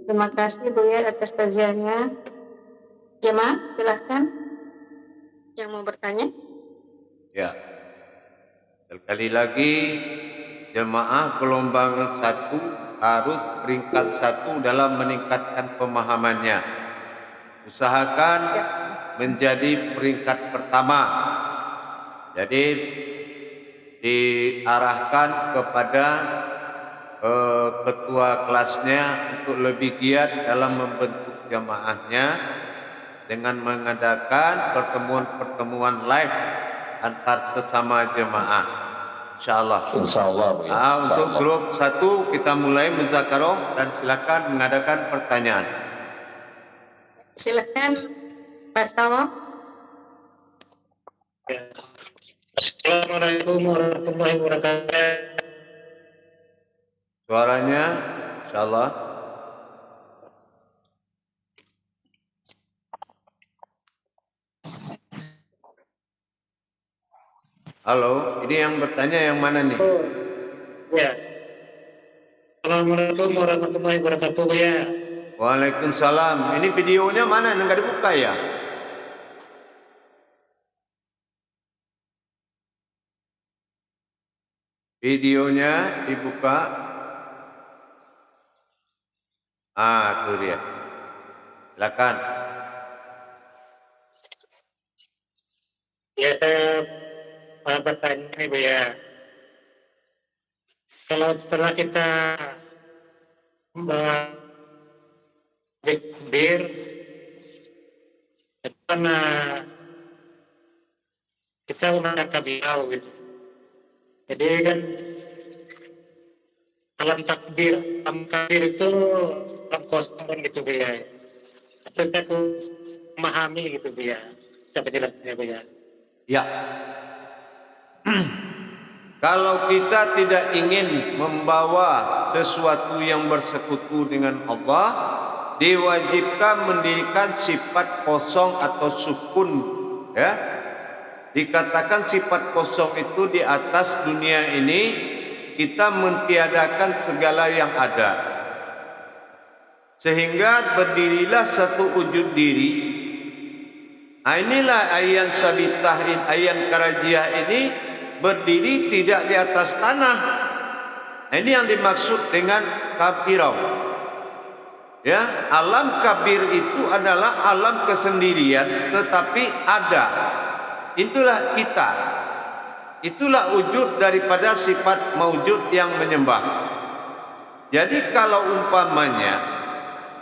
Terima kasih Buya atas kajiannya. Jemaah, silahkan yang mau bertanya. Ya, sekali lagi jemaah gelombang 1 harus peringkat 1 dalam meningkatkan pemahamannya. Usahakan menjadi peringkat pertama. Jadi diarahkan kepada ketua kelasnya untuk lebih giat dalam membentuk jemaahnya dengan mengadakan pertemuan-pertemuan live antar sesama jemaah. Insyaallah. Untuk grup 1 kita mulai muzakarah dan silakan mengadakan pertanyaan. Silakan Pak Stawa. Assalamualaikum warahmatullahi wabarakatuh. Suaranya insyaallah. Halo, ini yang bertanya yang mana nih? Ya. Assalamualaikum warahmatullahi wabarakatuh ya. Waalaikumsalam. Ini videonya mana? Enggak dibuka ya? Videonya dibuka. Itu dia. Silakan. Ya, saya bertanya nih Bu ya. Kalau setelah kita bir karena kita menggunakan kabiau gitu. Jadi kan alam takbir itu alam kosong kan gitu Bu ya. Kita memahami gitu Bu ya. Bisa penjelasannya Bu ya. Ya. Kalau kita tidak ingin membawa sesuatu yang bersekutu dengan Allah, diwajibkan mendirikan sifat kosong atau sukun, ya. Dikatakan sifat kosong itu di atas dunia ini kita mentiadakan segala yang ada. Sehingga berdirilah satu wujud diri. Inilah ayan sabitah, ayan karajiah ini berdiri tidak di atas tanah. Ini yang dimaksud dengan kabirau. Ya, alam kabir itu adalah alam kesendirian tetapi ada. Itulah kita. Itulah wujud daripada sifat maujud yang menyembah. Jadi kalau umpamanya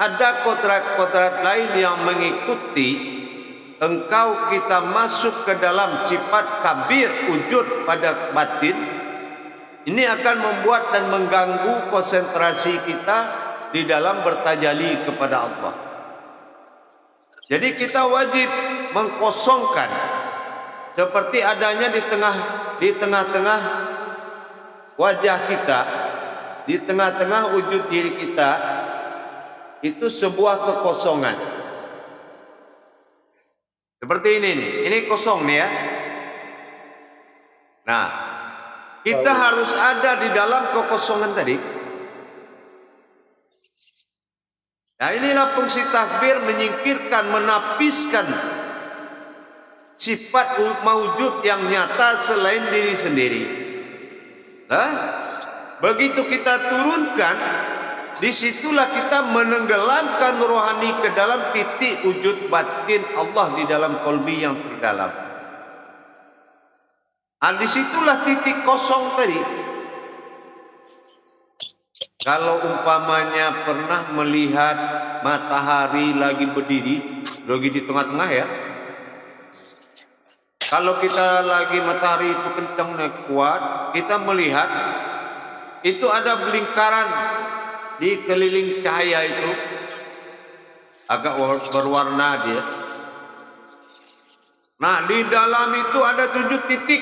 ada kodrat-kodrat lain yang mengikuti, engkau kita masuk ke dalam sifat kabir wujud pada batin, ini akan membuat dan mengganggu konsentrasi kita di dalam bertajali kepada Allah. Jadi kita wajib mengkosongkan seperti adanya di tengah-tengah wajah kita, di tengah-tengah wujud diri kita itu sebuah kekosongan. Seperti ini nih, ini kosong nih ya. Nah, kita harus ada di dalam kekosongan tadi. Nah, inilah fungsi takbir, menyingkirkan, menapiskan sifat maujud yang nyata selain diri sendiri. Nah, begitu kita turunkan, disitulah kita menenggelamkan rohani ke dalam titik wujud batin Allah di dalam kolbi yang terdalam. Disitulah titik kosong tadi. Kalau umpamanya pernah melihat matahari lagi berdiri, lagi di tengah-tengah ya. Kalau kita lagi matahari itu kencang naik kuat, kita melihat itu ada lingkaran di keliling cahaya itu agak berwarna dia. Nah, di dalam itu ada 7 titik.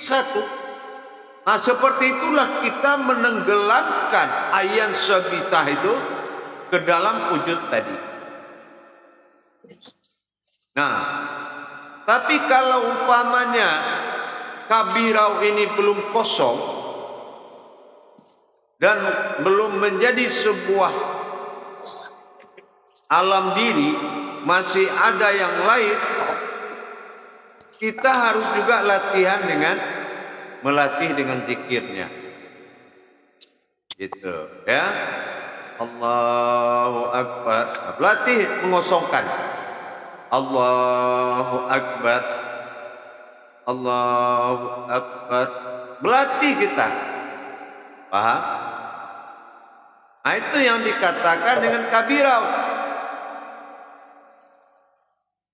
1. Nah, seperti itulah kita menenggelamkan ayan sabitah itu ke dalam wujud tadi. Nah, tapi kalau umpamanya kabirau ini belum kosong, dan belum menjadi sebuah alam diri, masih ada yang lain, kita harus juga latihan dengan melatih dengan zikirnya. Gitu ya. Allahu Akbar. Latih mengosongkan. Allahu Akbar. Allahu Akbar. Melatih kita. Paham? Nah, itu yang dikatakan dengan kabirau.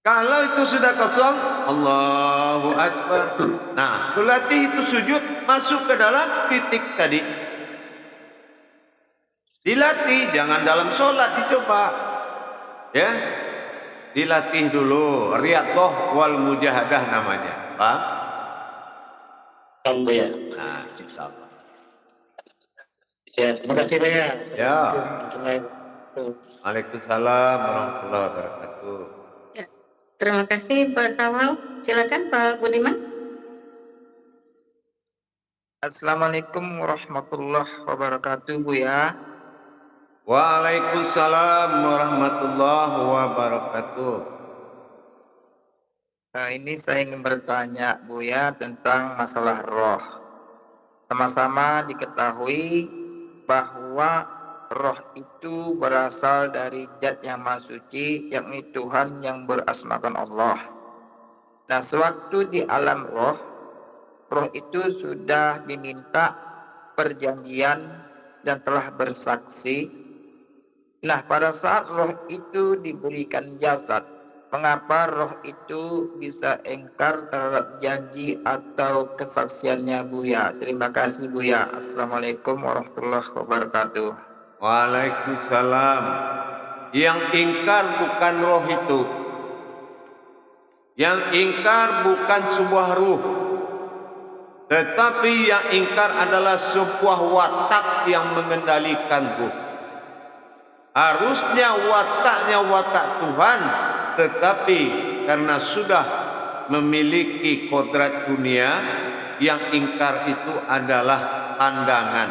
Kalau itu sudah kosong, Allahu Akbar. Nah, berlatih itu sujud masuk ke dalam titik tadi. Dilatih, jangan dalam sholat dicoba. Ya, dilatih dulu. Riyadhah wal mujahadah namanya. Paham? Paham Buya. Nah, insyaallah. Ya, terima kasih Buya. Ya. Waalaikumsalam warahmatullahi wabarakatuh. Ya. Terima kasih Pak Sawal. Silakan Pak Budiman. Assalamualaikum warahmatullahi wabarakatuh, Buya. Waalaikumsalam warahmatullahi wabarakatuh. Ini saya ingin bertanya, Buya, tentang masalah roh. Sama-sama diketahui bahwa roh itu berasal dari zat yang maha suci, yakni Tuhan yang berasmakan Allah. Nah, sewaktu di alam roh itu sudah diminta perjanjian dan telah bersaksi. Nah, pada saat roh itu diberikan jasad, mengapa roh itu bisa engkar terhadap janji atau kesaksiannya, Buya? Terima kasih, Buya. Assalamualaikum warahmatullahi wabarakatuh. Waalaikumsalam. Yang ingkar bukan roh itu. Yang ingkar bukan sebuah ruh. Tetapi yang ingkar adalah sebuah watak yang mengendalikan ruh. Harusnya wataknya watak Tuhan, tetapi karena sudah memiliki kodrat dunia, yang ingkar itu adalah pandangan.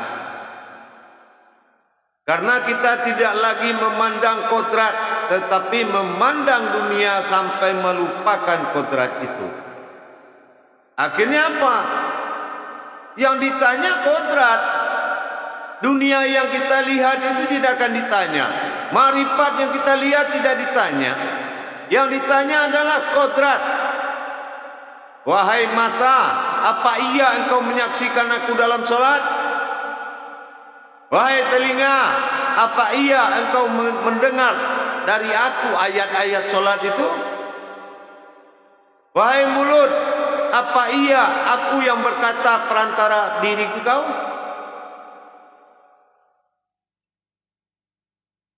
Karena kita tidak lagi memandang kodrat, tetapi memandang dunia sampai melupakan kodrat itu. Akhirnya apa? Yang ditanya kodrat. Dunia yang kita lihat itu tidak akan ditanya. Marifat yang kita lihat tidak ditanya. Yang ditanya adalah kodrat. Wahai mata, apa iya engkau menyaksikan aku dalam sholat? Wahai telinga, apa iya engkau mendengar dari aku ayat-ayat sholat itu? Wahai mulut, apa iya aku yang berkata perantara diri kau?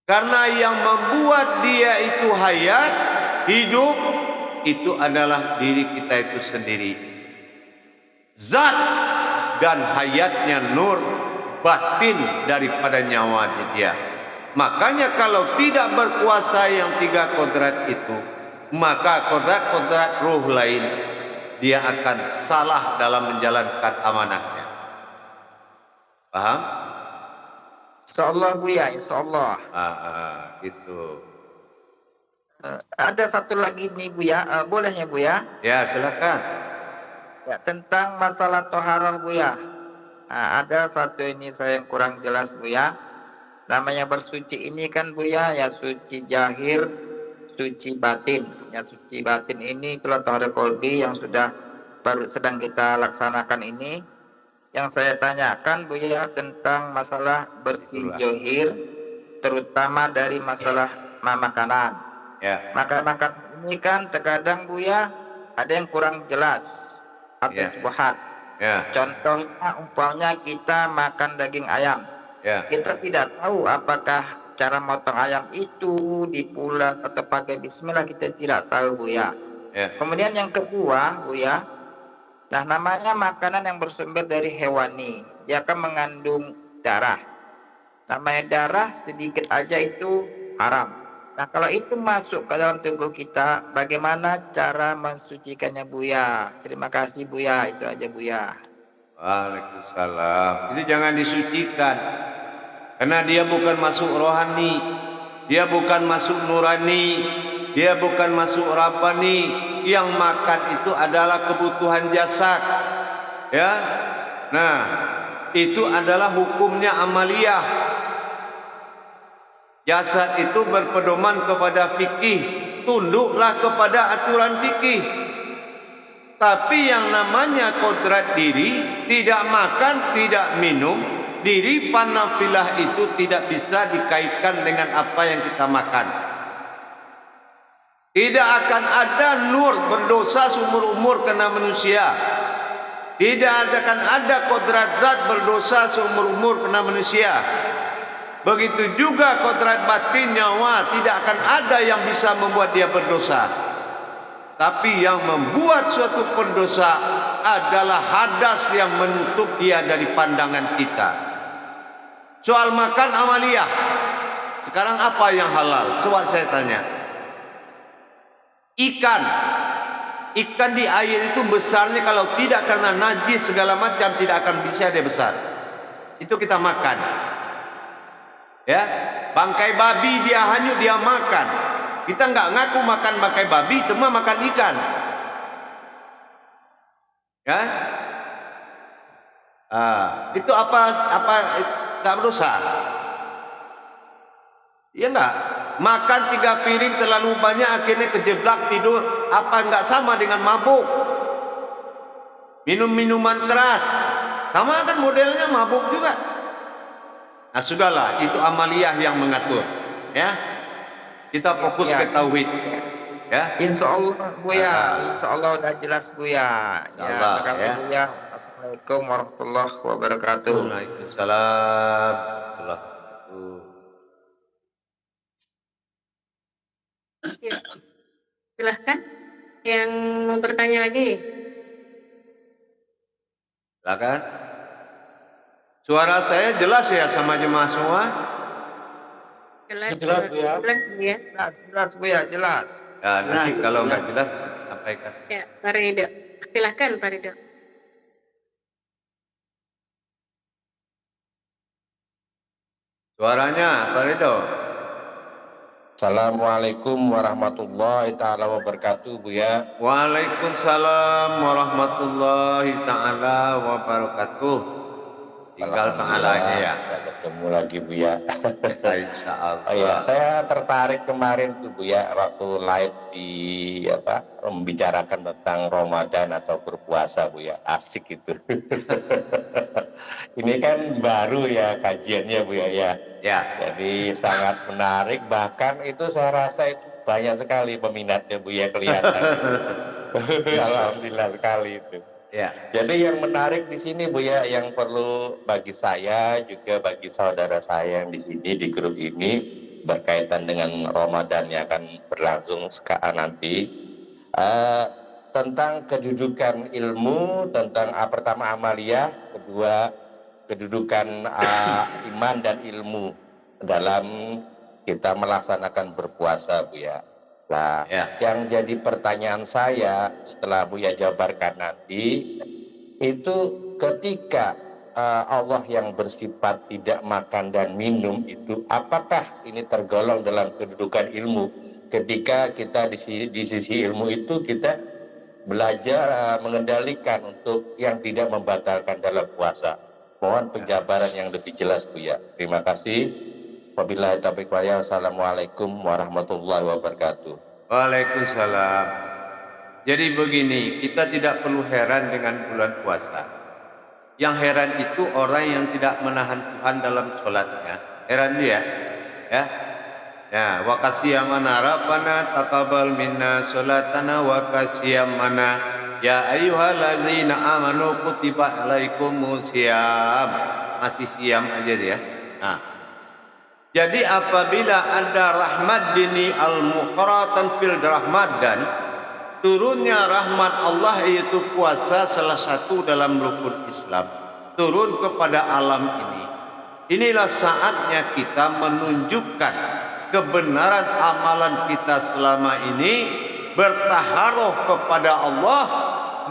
Karena yang membuat dia itu hayat, hidup, itu adalah diri kita itu sendiri. Zat dan hayatnya nur batin daripada nyawa dia. Makanya kalau tidak berkuasa yang tiga kodrat itu, maka kodrat-kodrat ruh lain, dia akan salah dalam menjalankan amanahnya. Paham? Insyaallah, Buya, insyaallah. Gitu. Ada satu lagi nih, Buya. Boleh ya, Buya? Ya, silakan. Ya, tentang masalah toharoh, Buya. Nah, ada satu ini saya yang kurang jelas, Buya. Namanya bersuci ini kan, Buya, ya suci zahir, suci batin. Ya, suci batin ini itulah toharoh qalbi yang sedang kita laksanakan ini. Yang saya tanyakan, Buya, tentang masalah bersih zahir, terutama dari masalah makanan. Ya. Makan ini kan terkadang, Buya, ada yang kurang jelas atau subhat. Ya. Contohnya umpamanya kita makan daging ayam. Ya. Kita tidak tahu apakah cara motong ayam itu dipulas atau pakai bismillah, kita tidak tahu, Buya. Ya. Kemudian yang kedua, Buya, nah namanya makanan yang bersumber dari hewani, dia akan mengandung darah. Namanya darah sedikit aja itu haram. Nah kalau itu masuk ke dalam tubuh kita, bagaimana cara mensucikannya, Buya? Terima kasih, Buya. Itu aja, Buya. Waalaikumsalam. Itu jangan disucikan. Karena dia bukan masuk rohani, dia bukan masuk nurani, dia bukan masuk rabbani. Yang makan itu adalah kebutuhan jasad. Ya. Nah, itu adalah hukumnya amaliyah. Jasad itu berpedoman kepada fikih, tunduklah kepada aturan fikih. Tapi yang namanya kodrat diri, tidak makan, tidak minum, diri panafilah itu tidak bisa dikaitkan dengan apa yang kita makan. Tidak akan ada nur berdosa seumur umur kena manusia. Tidak akan ada kodrat zat berdosa seumur umur kena manusia. Begitu juga kodrat batin nyawa, tidak akan ada yang bisa membuat dia berdosa. Tapi yang membuat suatu pendosa adalah hadas yang menutup dia dari pandangan kita. Soal makan amaliyah. Sekarang apa yang halal? Coba saya tanya. Ikan. Ikan di air itu besarnya kalau tidak karena najis segala macam tidak akan bisa dia besar. Itu kita makan. Ya, bangkai babi dia hanyut dia makan. Kita nggak ngaku makan bangkai babi, cuma makan ikan. Ya, itu apa nggak berdosa? Iya nggak? Makan 3 piring terlalu banyak akhirnya kejeblak tidur. Apa nggak sama dengan mabuk? Minum minuman keras, sama kan modelnya mabuk juga. Nah sudahlah, itu amaliyah yang mengatur. Ya, kita fokus ke tauhid. Ya. Insya Allah Buya, insya Allah udah jelas Buya. Ya, terima kasih Buya. Assalamualaikum warahmatullahi wabarakatuh. Waalaikumsalam warahmatullahi wabarakatuh. Ya, silahkan yang mau bertanya lagi. Silakan. Suara saya jelas ya sama jemaah semua? Jelas Buya. Jelas Buya, jelas. Ya, nanti kalau nggak jelas sampaikan. Ya, Pak Ridho. Silahkan Pak Ridho. Suaranya Pak Ridho. Assalamualaikum warahmatullahi ta'ala wabarakatuh Buya. Waalaikumsalam warahmatullahi ta'ala wabarakatuh. Tinggal ta'alanya ya. Saya ketemu lagi Buya. Insya Allah. Oh ya, saya tertarik kemarin tuh Buya waktu live di membicarakan tentang Ramadan atau berpuasa Buya. Asik itu. Ini kan baru ya kajiannya Buya ya. Ya. Jadi sangat menarik, bahkan itu saya rasa itu banyak sekali peminatnya Buya kelihatan. Alhamdulillah sekali itu. Ya. Jadi yang menarik di sini Buya, yang perlu bagi saya juga bagi saudara saya yang di sini di grup ini berkaitan dengan Ramadan yang akan berlangsung sekarang nanti, tentang kedudukan ilmu, tentang pertama amaliyah, kedua kedudukan iman dan ilmu dalam kita melaksanakan berpuasa Buya. Nah, yang jadi pertanyaan saya setelah Buya jabarkan nanti itu ketika Allah yang bersifat tidak makan dan minum itu apakah ini tergolong dalam kedudukan ilmu? Ketika kita di sisi ilmu itu kita belajar mengendalikan untuk yang tidak membatalkan dalam puasa. Mohon penjabaran yang lebih jelas Buya. Terima kasih. Wabillahi taufiq wal hidayah. Assalamualaikum warahmatullahi wabarakatuh. Waalaikumsalam. Jadi begini, kita tidak perlu heran dengan bulan puasa. Yang heran itu orang yang tidak menahan Tuhan dalam sholatnya. Heran dia, ya. Ya, wa kasiyamana rabbana taqabbal minna sholatana wa kasiyamana ya ayyuhallazina amanu kutiba alaikumus syiyam. Masih siam aja dia. Nah. Jadi apabila ada rahmat dini al-mukharatan fil Ramadan, turunnya rahmat Allah yaitu puasa salah satu dalam rukun Islam turun kepada alam ini. Inilah saatnya kita menunjukkan kebenaran amalan kita selama ini, bertaharuf kepada Allah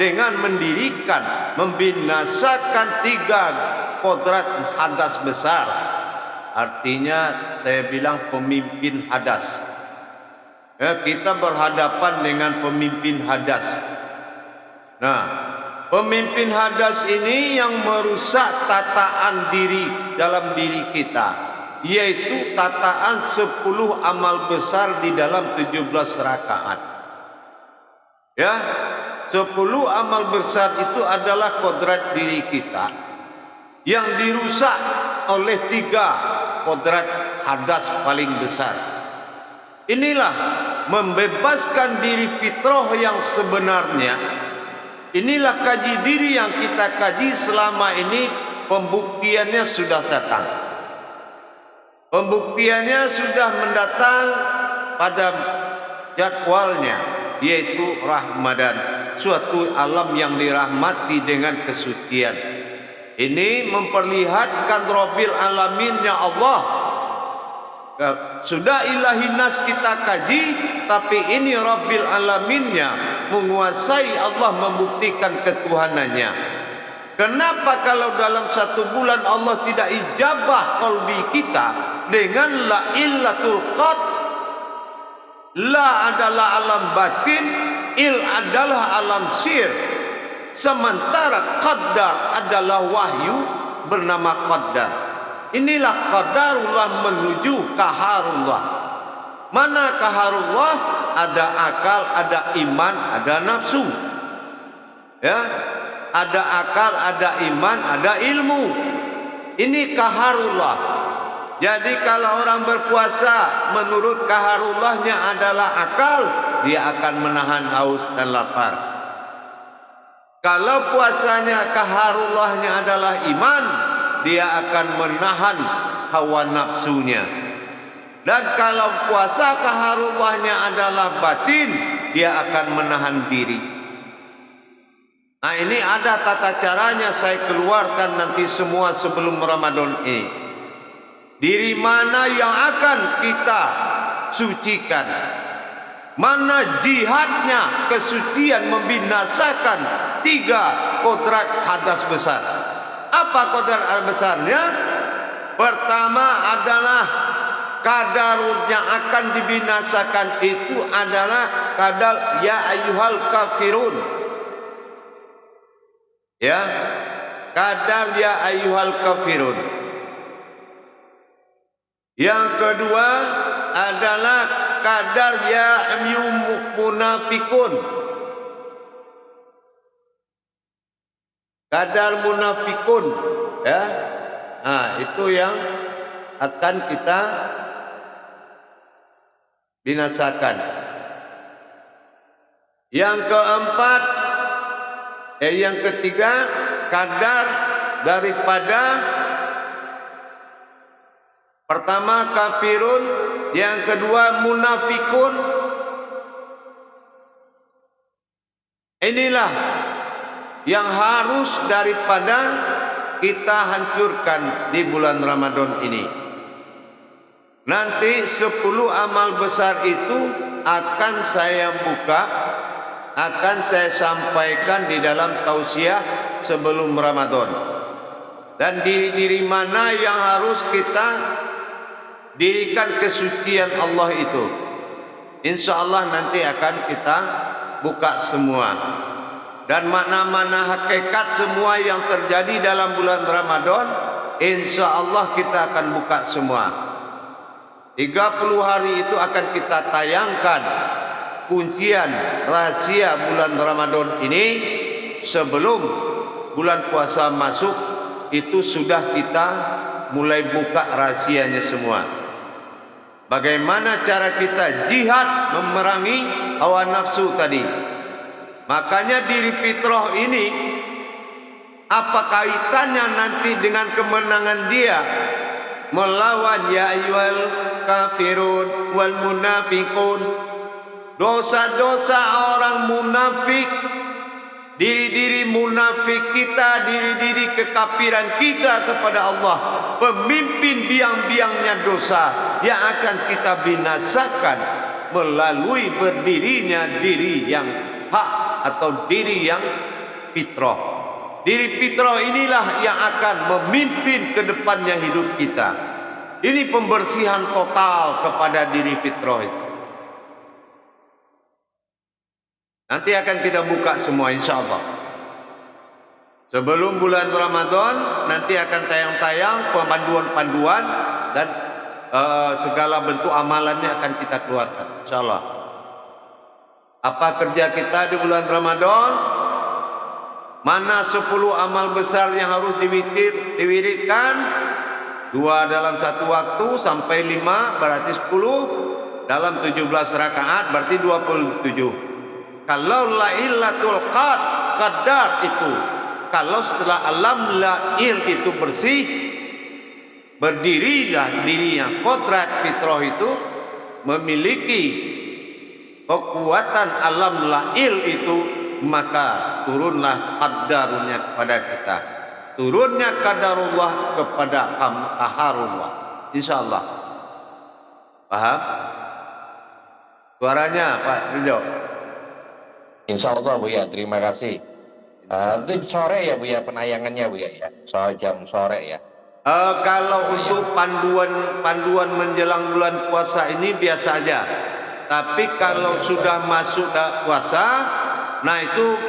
dengan mendirikan, membinasakan 3 kodrat hadas besar. artinya saya bilang pemimpin hadas. Ya, kita berhadapan dengan pemimpin hadas. Nah, pemimpin hadas ini yang merusak tataan diri dalam diri kita, yaitu tataan 10 amal besar di dalam 17 rakaat. Ya, 10 amal besar itu adalah kodrat diri kita yang dirusak oleh 3 kodrat hadas paling besar. Inilah membebaskan diri fitrah yang sebenarnya. Inilah kaji diri yang kita kaji selama ini, pembuktiannya sudah datang. Pembuktiannya sudah mendatang pada jadwalnya, yaitu Ramadan, suatu alam yang dirahmati dengan kesucian. Ini memperlihatkan Rabbil Alaminnya Allah. Sudah ilahi nas kita kaji, tapi ini Rabbil Alaminnya, menguasai Allah, membuktikan ketuhanannya. Kenapa kalau dalam 1 bulan Allah tidak ijabah qalbi kita dengan la illatul qad? La adalah alam batin, il adalah alam sir. Sementara qadar adalah wahyu bernama qadar. Inilah qadarullah menuju kaharullah. Mana kaharullah? Ada akal, ada iman, ada nafsu. Ya, ada akal, ada iman, ada ilmu. Ini kaharullah. Jadi kalau orang berpuasa menurut kaharullahnya adalah akal, dia akan menahan haus dan lapar. Kalau puasanya kaharullahnya adalah iman, dia akan menahan hawa nafsunya. Dan kalau puasa kaharullahnya adalah batin, dia akan menahan diri. Nah, ini ada tata caranya, saya keluarkan nanti semua sebelum Ramadan ini. Diri mana yang akan kita sucikan? Mana jihadnya kesucian membinasakan 3 kodrat hadas besar. Apa kodrat hadas besarnya? Pertama adalah kadar yang akan dibinasakan itu adalah kadar ya ayyuhal kafirun. Ya, kadar ya ayyuhal kafirun. Yang kedua adalah kadar ya munafikun. Kadar munafikun, ya. Nah, itu yang akan kita binasakan. Yang keempat, yang ketiga, kadar daripada pertama kafirun, yang kedua munafikun. Inilah yang harus daripada kita hancurkan di bulan Ramadan ini. Nanti 10 amal besar itu akan saya buka, akan saya sampaikan di dalam tausiah sebelum Ramadan. Dan diri mana yang harus kita dirikan kesucian Allah itu. Insya Allah nanti akan kita buka semua. Dan mana-mana hakikat semua yang terjadi dalam bulan Ramadan, insya Allah kita akan buka semua. 30 hari itu akan kita tayangkan kuncian rahasia bulan Ramadan ini. Sebelum bulan puasa masuk, itu sudah kita mulai buka rahasianya semua. Bagaimana cara kita jihad memerangi hawa nafsu tadi. Makanya diri fitrah ini, apa kaitannya nanti dengan kemenangan dia melawan ya ayyuhal kafirun wal munafiqun. Dosa-dosa orang munafik, diri-diri munafik kita, diri-diri kekafiran kita kepada Allah, pemimpin biang-biangnya dosa yang akan kita binasakan melalui berdirinya diri yang hak atau diri yang fitrah. Diri fitrah inilah yang akan memimpin ke depannya hidup kita. Ini pembersihan total kepada diri fitrah itu. Nanti akan kita buka semua insya Allah. Sebelum bulan Ramadan nanti akan tayang-tayang panduan-panduan dan segala bentuk amalannya akan kita keluarkan insya Allah. Apa kerja kita di bulan Ramadan? Mana 10 amal besar yang harus diwiridkan? 2 dalam satu waktu sampai 5 berarti 10. Dalam 17 rakaat berarti 27. Kalau lailatul qadar itu, kalau setelah alam lail itu bersih, berdirilah dirinya kodrat fitrah itu memiliki kekuatan alam lail itu, maka turunlah qadarnya kepada kita, turunnya qadarullah kepada qaharullah insyaallah. Paham suaranya Pak Ridho? Insya Allah Buya, terima kasih. Itu sore ya Buya penayangannya Buya ya, soal jam sore ya. Kalau untuk panduan menjelang bulan puasa ini biasa aja. Tapi kalau sudah masuk puasa, nah itu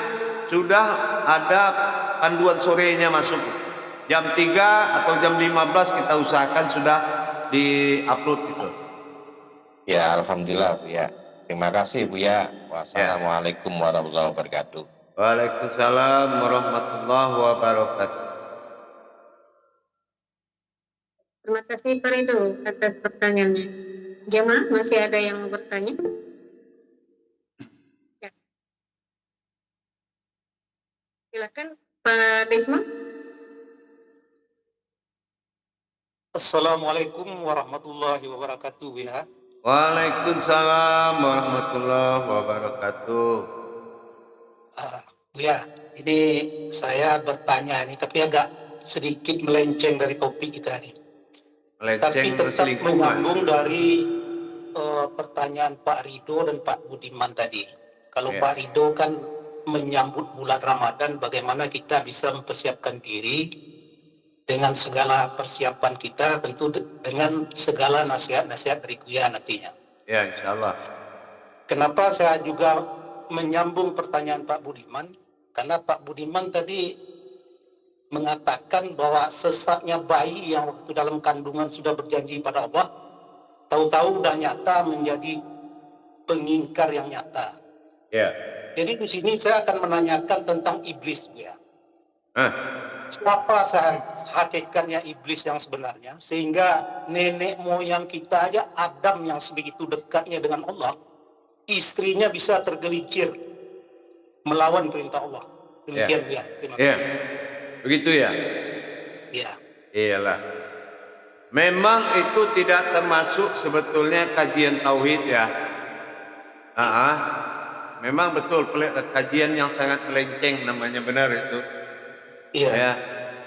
sudah ada panduan sorenya masuk. Jam 3 atau jam 15 kita usahakan sudah di-upload itu. Ya Alhamdulillah Buya. Terima kasih Buya. Wassalamualaikum warahmatullahi wabarakatuh. Waalaikumsalam warahmatullahi wabarakatuh. Terima kasih Pak Ridho atas pertanyaannya. Jemaah masih ada yang mau bertanya? Ya. Silakan Pak Desma. Assalamualaikum warahmatullahi wabarakatuh ya. Waalaikumsalam warahmatullahi wabarakatuh. Ya, ini saya bertanya nih, tapi agak sedikit melenceng dari topik kita nih. Tapi tetap menyambung dari pertanyaan Pak Ridho dan Pak Budiman tadi. Kalau Pak Ridho kan menyambut bulan Ramadan, bagaimana kita bisa mempersiapkan diri dengan segala persiapan kita, tentu dengan segala nasihat-nasihat dari Buya nantinya. Ya, insya Allah. Kenapa saya juga menyambung pertanyaan Pak Budiman? Karena Pak Budiman tadi mengatakan bahwa sesatnya bayi yang waktu dalam kandungan sudah berjanji pada Allah, tahu-tahu udah nyata menjadi pengingkar yang nyata. Ya. Jadi di sini saya akan menanyakan tentang iblis, Bu ya. Siapa hakikatnya iblis yang sebenarnya, sehingga nenek moyang kita aja Adam yang sebegitu dekatnya dengan Allah, istrinya bisa tergelincir melawan perintah Allah. Demikian Bu ya. Terima kasih. Begitu ya? Iya. Iyalah. Memang itu tidak termasuk sebetulnya kajian tauhid ya. Memang betul kajian yang sangat melenceng namanya, benar itu. Iya. Ya.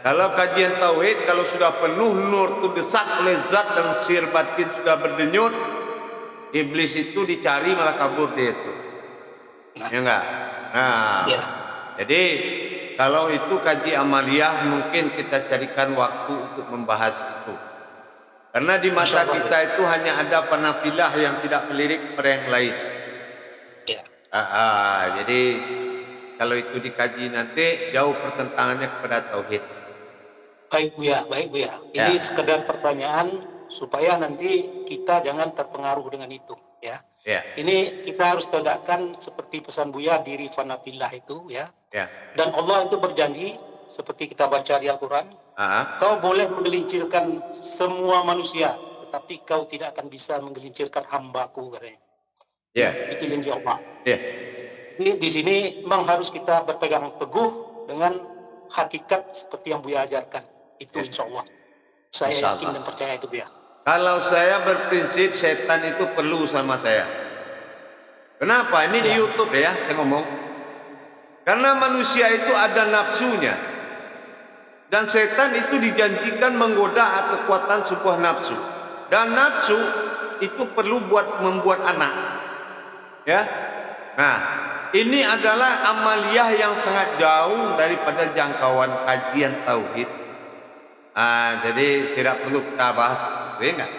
Kalau kajian tauhid, kalau sudah penuh nur itu desak oleh zat dan sir batin sudah berdenyut, iblis itu dicari malah kabur dia itu. Ya enggak? Nah. Ya. Jadi kalau itu kaji amaliyah mungkin kita carikan waktu untuk membahas itu. Karena di mata kita itu hanya ada penafilah yang tidak melirik pada yang lain. Ya. Jadi kalau itu dikaji nanti jauh pertentangannya kepada tauhid. Baik Bu ya, baik Bu ya. Ini sekedar pertanyaan supaya nanti kita jangan terpengaruh dengan itu ya. Ya. Ini kita harus tegakkan seperti pesan Buya diri fanafillah itu ya. Ya. Dan Allah itu berjanji seperti kita baca di Al-Quran, kau boleh menggelincirkan semua manusia, tetapi kau tidak akan bisa menggelincirkan hambaku katanya. Ya. Itu janji Allah. Ya. Ini di sini memang harus kita berpegang teguh dengan hakikat seperti yang Buya ajarkan. Itu insya Allah. Saya yakin dan percaya itu Buya. Kalau saya berprinsip setan itu perlu sama saya. Kenapa? Ini di YouTube ya saya ngomong. Karena manusia itu ada nafsunya. Dan setan itu dijanjikan menggoda kekuatan sebuah nafsu. Dan nafsu itu perlu membuat anak. Ya. Nah, ini adalah amaliyah yang sangat jauh daripada jangkauan kajian tauhid. Jadi tidak perlu kita bahas ya enggak?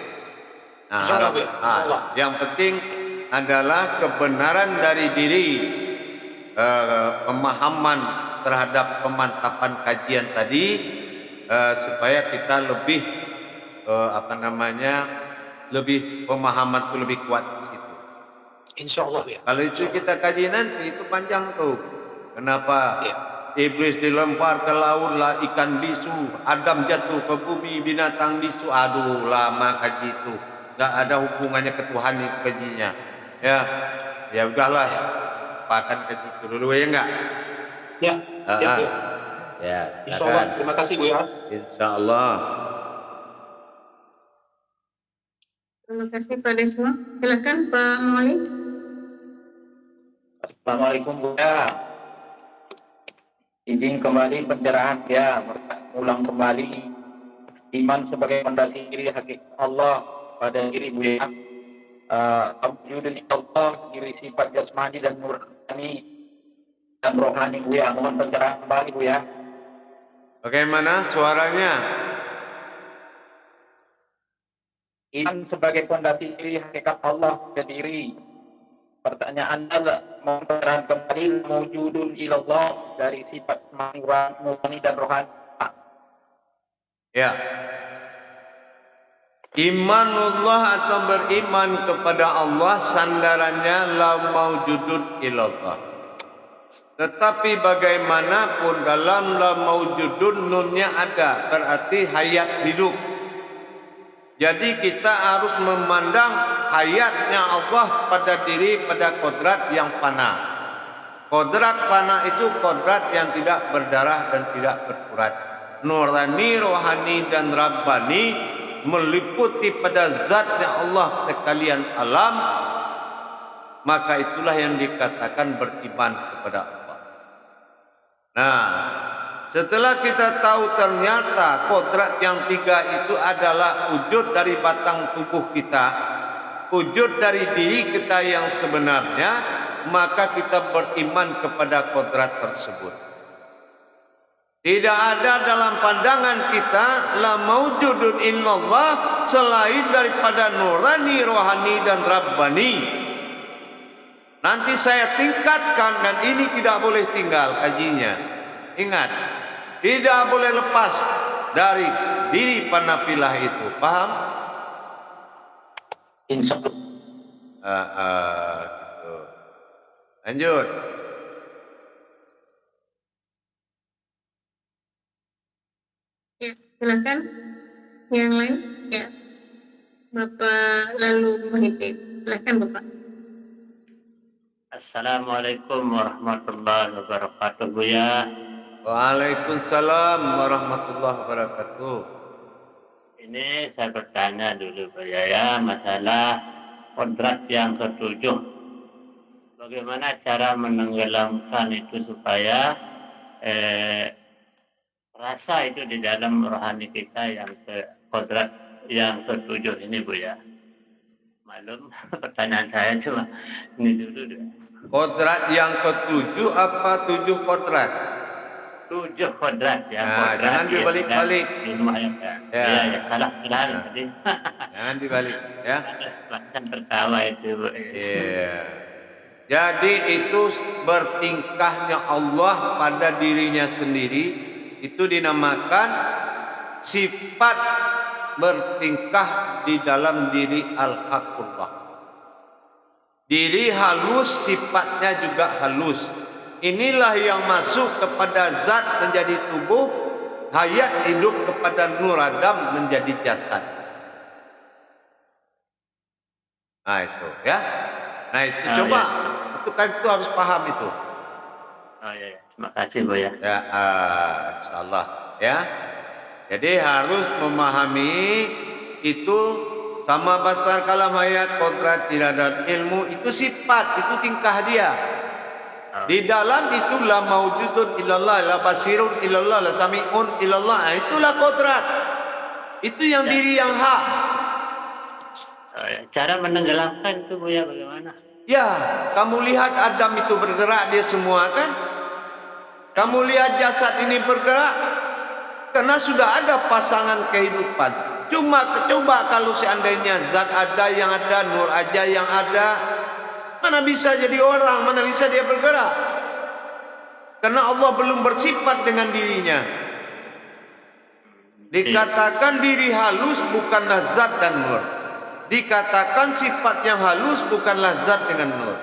Nah, Insyaallah, Bu. Insyaallah. yang penting adalah kebenaran dari diri, pemahaman terhadap pemantapan kajian tadi, supaya kita lebih lebih pemahaman itu lebih kuat di situ. Insyaallah, Bu. Kalau itu kita kaji nanti itu panjang tuh. Kenapa iblis dilempar ke laut lah, ikan bisu, Adam jatuh ke bumi, binatang bisu. Aduh, lama kaji itu. Nggak ada hubungannya ke Tuhan itu kajinya. Ya udahlah. Pakan kaji itu dulu ya enggak? Ya, siap, Bu. Ya, Insyaallah. Terima kasih, Bu ya. Insyaallah. Terima kasih pada semua. Silakan Pak Maulid. Assalamualaikum Buya. Izin kembali pencerahan ya, ulang kembali iman sebagai fondasi diri hakikat Allah pada diri Buya. Wujudun Allah, diri sifat jasmani dan nurani dan rohani Buya. Mohon pencerahan kembali Buya. Bagaimana suaranya? Iman sebagai fondasi diri hakikat Allah pada diri. Pertanyaan adalah mohon pencerahan kembali wujudun ilallah dari sifat nurani dan rohani. Ya. Imanullah atau beriman kepada Allah sandarannya la maujudun ilallah. Tetapi bagaimanapun dalam la maujudun nunnya ada, berarti hayat hidup. Jadi kita harus memandang hayatnya Allah pada diri, pada kodrat yang fana. Kodrat fana itu kodrat yang tidak berdarah dan tidak berurat. Nurani, rohani dan rabbani meliputi pada zatnya Allah sekalian alam. Maka itulah yang dikatakan beriman kepada Allah. Nah, setelah kita tahu ternyata kodrat yang tiga itu adalah wujud dari batang tubuh kita, wujud dari diri kita yang sebenarnya, maka kita beriman kepada kodrat tersebut. Tidak ada dalam pandangan kita la maujudun illallah selain daripada nurani, rohani dan rabbani. Nanti saya tingkatkan dan ini tidak boleh tinggal kajinya. Ingat, tidak boleh lepas dari diri panafilah itu. Paham? Insyaallah. Gitu. Lanjut. Ya, silakan. Yang lain, ya. Bapak lalu Muhyiddin. Silakan Bapak. Assalamualaikum warahmatullahi wabarakatuh Buya. Waalaikumsalam warahmatullahi wabarakatuh. Ini saya bertanya dulu Buya ya, masalah kodrat yang ketujuh. Bagaimana cara menenggelamkan itu supaya rasa itu di dalam rohani kita yang kodrat yang ketujuh ini Buya. Malum pertanyaan saya cuma ini dulu deh. Kodrat yang ketujuh apa tujuh kodrat? Tujuh kodrat ya. Nah, jangan dibalik-balik. Ya, salah tadi. Jangan dibalik ya. Silahkan tertawa itu. Iya. Jadi itu bertingkahnya Allah pada dirinya sendiri, itu dinamakan sifat bertingkah di dalam diri al-haqqullah. Diri halus, sifatnya juga halus. Inilah yang masuk kepada zat menjadi tubuh, hayat hidup kepada nur adam menjadi jasad. Nah itu ya. Nah itu coba, itu kan itu harus paham itu. Oh ya, terima kasih Bu ya. Ya, insyaallah ya. Jadi harus memahami itu sama basar kalam hayat kodrat iradat ilmu itu sifat, itu tingkah dia. Di dalam itu la maujudun illallah, la basirun illallah, la sami'un illallah. Nah, itulah kodrat. Itu yang diri yang hak. Cara menenggelamkan itu Bu ya bagaimana? Ya, kamu lihat Adam itu bergerak dia semua kan? Kamu lihat jasad ini bergerak karena sudah ada pasangan kehidupan. Coba kalau seandainya zat ada yang ada, nur aja yang ada, mana bisa jadi orang, mana bisa dia bergerak? Karena Allah belum bersifat dengan dirinya. Dikatakan diri halus bukanlah zat dan nur. Dikatakan sifat yang halus bukanlah zat dengan nur.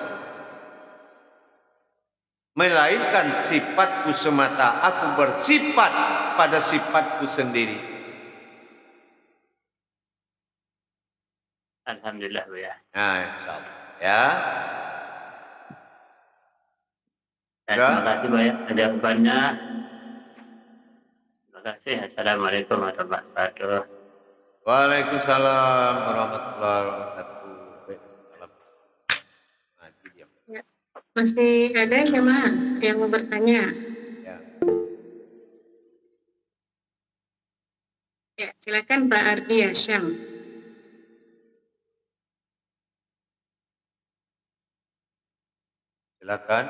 Melainkan sifatku semata, aku bersifat pada sifatku sendiri. Alhamdulillah Buya. Nah, insyaallah ya. Terima kasih banyak jawabannya. Terima kasih. Assalamualaikum warahmatullahi wabarakatuh. Waalaikumsalam warahmatullahi wabarakatuh. Ya. Masih ada jemaah yang mau bertanya? Ya. Ya, silakan Pak Ardi Hasyam. Silakan.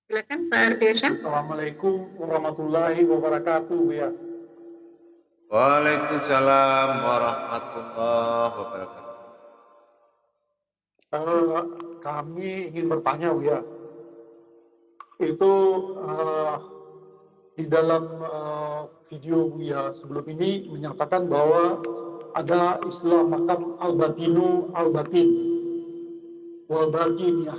Silakan Pak Ardi Hasyam. Assalamualaikum warahmatullahi wabarakatuh, ya. Waalaikumsalam warahmatullahi wabarakatuh. Kami ingin bertanya, ya. Itu di dalam video Buya sebelum ini menyatakan bahwa ada istilah makam al-batinu al-batin wal batin, ya,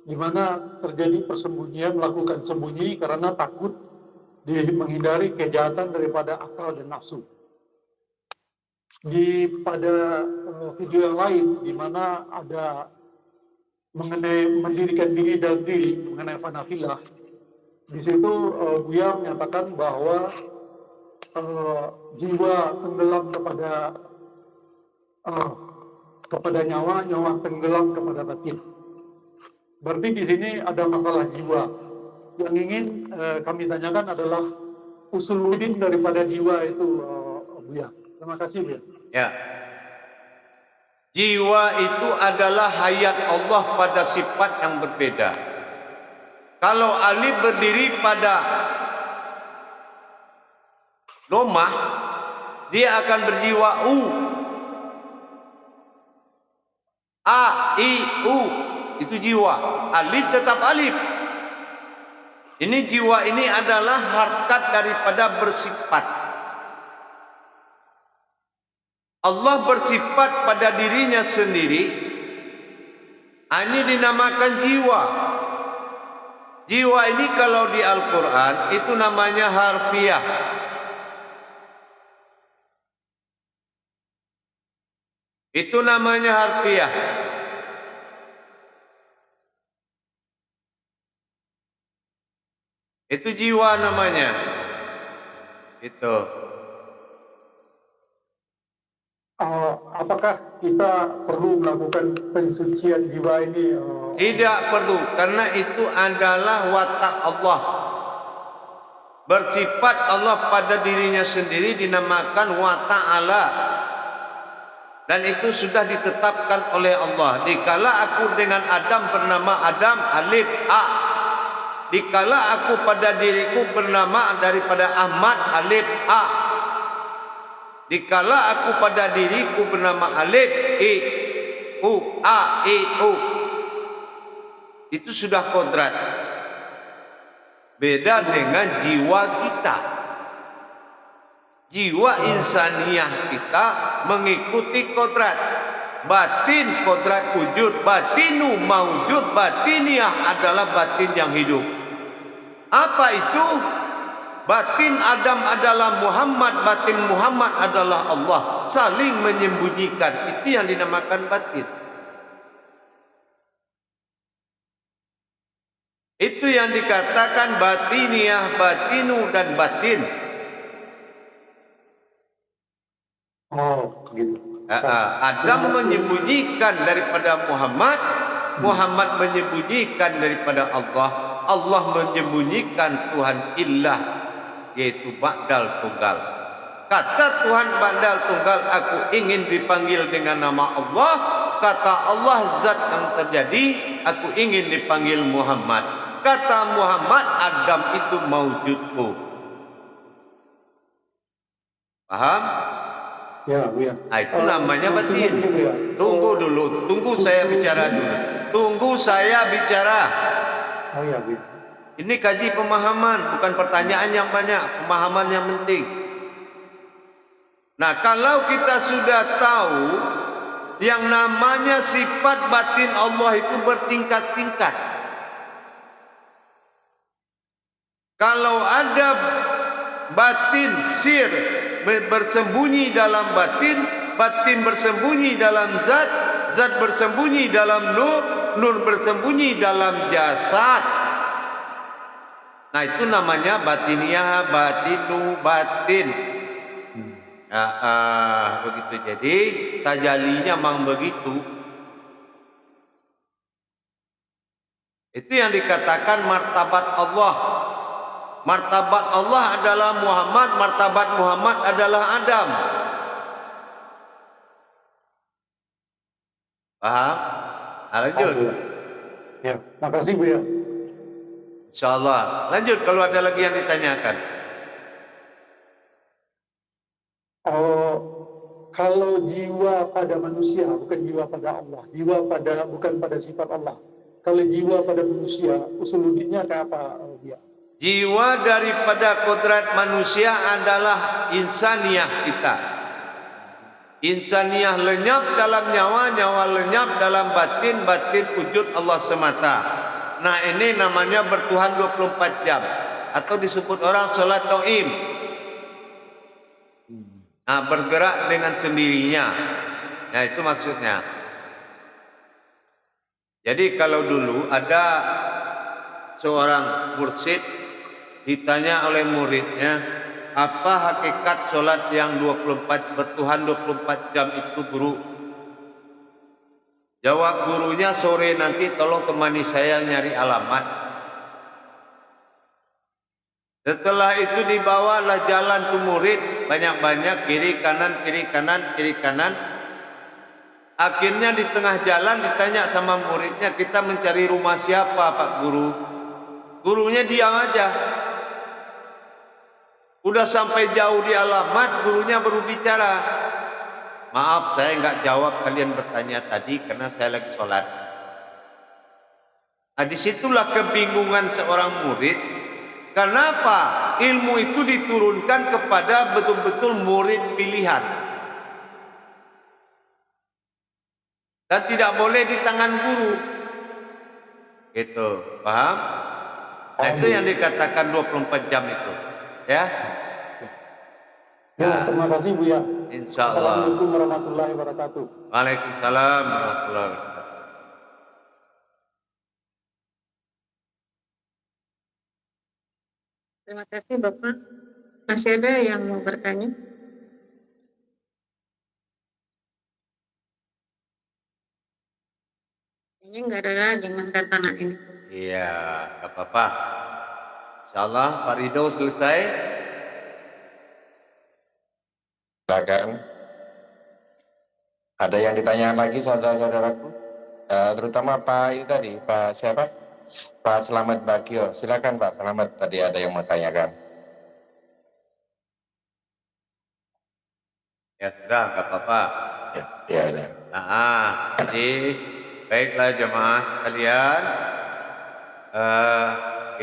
di mana terjadi persembunyian, melakukan sembunyi karena takut menghindari kejahatan daripada akal dan nafsu. Pada video yang lain di mana ada mengenai mendirikan diri dalam diri, mengenai fanafilah, di situ Buya menyatakan bahwa jiwa tenggelam kepada nyawa, nyawa tenggelam kepada batin. Berarti di sini ada masalah jiwa. Yang ingin kami tanyakan adalah usuluddin daripada jiwa itu, Buya. Terima kasih, Buya. Ya. Jiwa itu adalah hayat Allah pada sifat yang berbeda. Kalau alif berdiri pada domah, dia akan berjiwa u. A, I, U. Itu jiwa. Alif tetap alif. Ini jiwa ini adalah harkat daripada bersifat. Allah bersifat pada dirinya sendiri. Ini dinamakan jiwa. Jiwa ini kalau di Al-Quran itu namanya harfiah. Itu namanya harfiah. Itu jiwa namanya. Itu. Apakah kita perlu melakukan pensucian jiwa ini? Tidak perlu, karena itu adalah watak Allah. Bersifat Allah pada dirinya sendiri dinamakan wa ta'ala. Dan itu sudah ditetapkan oleh Allah. Dikala aku dengan Adam bernama Adam, alif A. Dikala aku pada diriku bernama daripada Ahmad, alif A. Dikala aku pada diriku bernama alif I, U, A, I, U. Itu sudah kodrat. Beda dengan jiwa kita. Jiwa insaniah kita mengikuti kodrat. Batin kodrat wujud, batinu maujud, batiniah adalah batin yang hidup. Apa itu? Batin Adam adalah Muhammad, batin Muhammad adalah Allah. Saling menyembunyikan. Itu yang dinamakan batin. Itu yang dikatakan batiniah, batinu dan batin. Oh, gitu. Adam menyembunyikan daripada Muhammad, Muhammad menyembunyikan daripada Allah, Allah menyembunyikan Tuhan Ilah, yaitu Ba'dal Tunggal. Kata Tuhan Ba'dal Tunggal, aku ingin dipanggil dengan nama Allah. Kata Allah, zat yang terjadi, aku ingin dipanggil Muhammad. Kata Muhammad, Adam itu maujudku. Paham? Ya, Buya. Nah, itu namanya maksudnya batin. gini, Buya. Tunggu dulu, tunggu saya bicara dulu. Tunggu saya bicara. Oh ya, Buya. Ini kaji pemahaman, bukan pertanyaan yang banyak, pemahaman yang penting. Nah, kalau kita sudah tahu yang namanya sifat batin Allah itu bertingkat-tingkat. Kalau ada batin sir bersembunyi dalam batin, batin bersembunyi dalam zat, zat bersembunyi dalam nur, nur bersembunyi dalam jasad. Nah, itu namanya batiniyah, batinu, batin. Begitu. Jadi tajalinya memang begitu. Itu yang dikatakan martabat Allah. Martabat Allah adalah Muhammad, martabat Muhammad adalah Adam. Paham? Lanjut. Ya, makasih Buya. InsyaAllah. Lanjut kalau ada lagi yang ditanyakan. Kalau jiwa pada manusia, bukan jiwa pada Allah. Jiwa pada, bukan pada sifat Allah. Kalau jiwa pada manusia, usuluddinnya kayak apa, Buya? Jiwa daripada kodrat manusia adalah insaniyah kita. Insaniyah lenyap dalam nyawa, nyawa lenyap dalam batin, batin wujud Allah semata. Nah, ini namanya bertuhan 24 jam atau disebut orang salat doim. Nah, bergerak dengan sendirinya. Nah, itu maksudnya. Jadi kalau dulu ada seorang mursyid ditanya oleh muridnya, apa hakikat solat yang 24 bertuhan 24 jam itu, guru? Jawab gurunya, sore nanti tolong temani saya nyari alamat. Setelah itu dibawalah jalan tuh murid banyak-banyak, kiri kanan kiri kanan kiri kanan. Akhirnya di tengah jalan ditanya sama muridnya, kita mencari rumah siapa Pak Guru? Gurunya diam aja. Udah sampai jauh di alamat, gurunya baru bicara. Maaf, saya nggak jawab kalian bertanya tadi karena saya lagi sholat. Nah, disitulah kebingungan seorang murid. Kenapa ilmu itu diturunkan kepada betul-betul murid pilihan dan tidak boleh di tangan guru. Gitu, paham? Nah, itu yang dikatakan 24 jam itu, ya. Ya, terima kasih Buya. Insyaallah. Assalamualaikum warahmatullahi wabarakatuh. Waalaikumsalam warahmatullahi wabarakatuh. Terima kasih Bapak. Masih ada yang mau bertanya? Ini nggak ada lagi angkat tangan ini. Iya, nggak apa-apa. Insyaallah Pak Ridho selesai. Silakan. Ada yang ditanya lagi saudara-saudaraku? Terutama Pak itu tadi, Pak siapa? Pak Selamat Bagio. Silakan Pak Selamat, tadi ada yang mau tanyakan. Ya sudah, nggak apa-apa. Ya ada. Nah, jadi baiklah jemaah sekalian,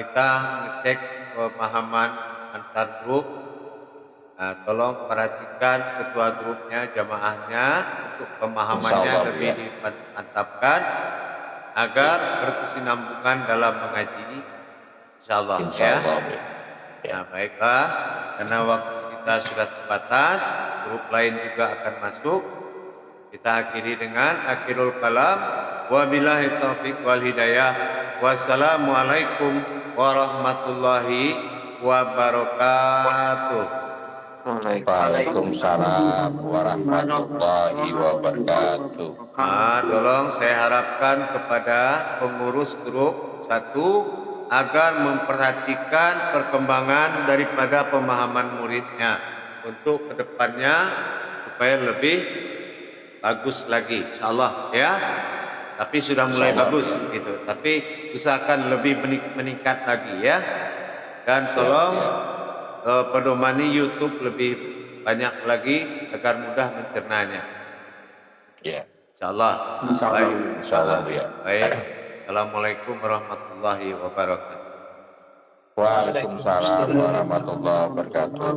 kita ngecek pemahaman antar grup. Nah, tolong perhatikan ketua grupnya, jamaahnya untuk pemahamannya lebih dimantapkan agar berkesinambungan dalam mengaji. Insyaallah ya. Ya baiklah, karena waktu kita sudah terbatas, grup lain juga akan masuk. Kita akhiri dengan akhirul kalam. Wabillahi taufiq wal hidayah. Wassalamualaikum warahmatullahi wabarakatuh. Waalaikumsalam warahmatullahi wabarakatuh. Tolong saya harapkan kepada pengurus grup 1 agar memperhatikan perkembangan daripada pemahaman muridnya untuk kedepannya supaya lebih bagus lagi, insyaallah ya. Tapi sudah mulai bagus gitu. Tapi usahakan lebih meningkat lagi ya. Dan tolong pedomani YouTube lebih banyak lagi agar mudah mencernanya. Ya. Insyaallah. Baik. Insyaallah Buya. Baik. Assalamualaikum warahmatullahi wabarakatuh. Waalaikumsalam warahmatullahi wabarakatuh.